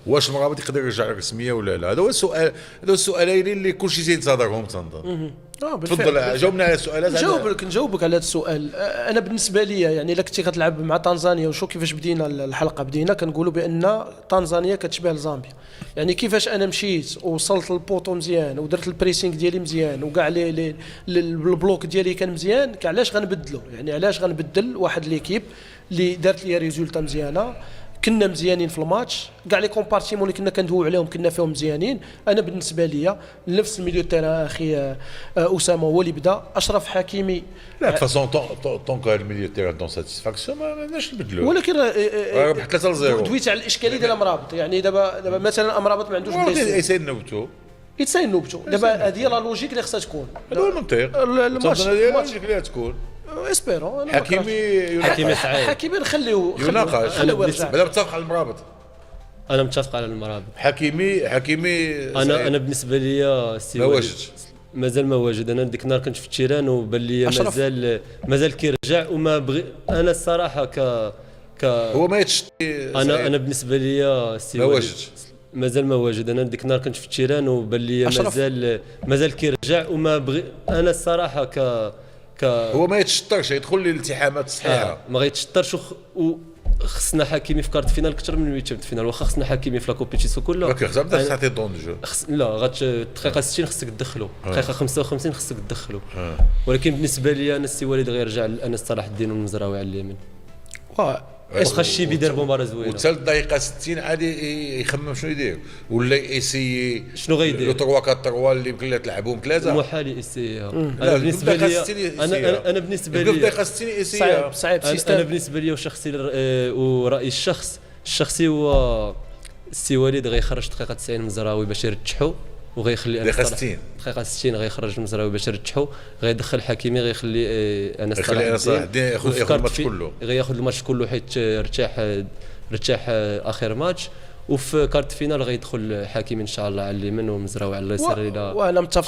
واش المرابط يقدر يرجع للرسميه ولا لا؟ هذا هو السؤال، هذا هو السؤالين اللي كلشي تينتظرهم تنظن. تفضل جاوبنا على السؤالات. نجاوبك على هذا السؤال. انا بالنسبه لي يعني الا كنتي غتلعب مع تنزانيا، وشو كيفاش بدينا الحلقه، بدينا كنقولوا بان تنزانيا كتشبه لزامبيا. يعني كيفاش انا مشيت ووصلت للبوطو مزيان ودرت البريسينغ ديالي مزيان وكاع البلوك ديالي كان مزيان، علاش غنبدلو؟ يعني علاش غنبدل واحد ليكيب اللي دارت لي ريزولتا مزيانه، كنا مزيانين في الماتش، كاع لي كومبارتيمون اللي كنا كندويو عليهم كنا فيهم مزيانين. انا بالنسبه لي نفس الميليو تيران اخي اسامه هو اللي بدا، اشرف حكيمي لا فاصون طون كو الميليو تيران دون ساتيسفاكسيون ما بدناش نبدلو، ولكن ربح 3-0. دويت على الاشكاليه ديال امرابط. يعني دابا مثلا امرابط ما عندوش يسنبتو دابا هذه هي لا لوجيك اللي خصها تكون، هذا هو المنطق. الماتش اللي تكون اسبيرون حكيمي نخليو يناقش. بلا متفق على المرابط. انا متفق على المرابط. حكيمي انا بالنسبه لي مازال ما واجد. انا ديك النهار كنت في التيران وبان لي مازال كيرجع وما بغي. انا الصراحه هو ما يتشتي. انا بالنسبه لي مازال ما واجد. انا ديك النهار كنت في التيران وبان لي مازال كيرجع وما بغي. انا الصراحه هو ما يتشطرش، يدخل للالتحامات الصحيحه. ما غيتشطرش خصنا حكيمي في كارت فينال اكثر من 100 فينال. واخا خصنا حكيمي في لا كومبيتيسيون كلها. ولكن خصك تبدا تعطي دون جو. لا دقيقه 60 خصك تدخلو، دقيقه 55 خصك تدخلو. ولكن بالنسبه لي انا السي وليد غيرجع انس صلاح الدين والمزراوي على اليمين. واخا الشيبي يدير بمباراه زوينه وحتى الدقيقه 60 عادي يخمم شنو يدير، ولا يسي شنو غيدير. 3-4 اللي يمكن لها تلعبهم ثلاثه محال يسيها. انا بالنسبه لي انا بالنسبه لي الدقيقه 60 يسيها صعيب انا بالنسبه لي وشخصي ورايي الشخصي هو السي وليد غيخرج دقيقه 90 مزراوي باش يرتحوا، وغيخلي دقيقه 60 غيخرج مزراوي باش يرتحوا، غيدخل حكيمي غيخلي انس صلاح الدين ياخذ الماتش كله، غياخذ الماتش كله حيت ارتاح اخر ماتش. وفي كارت فينال غيدخل حكيمي ان شاء الله على اليمين ومزراوي على اليسار. وانا متفق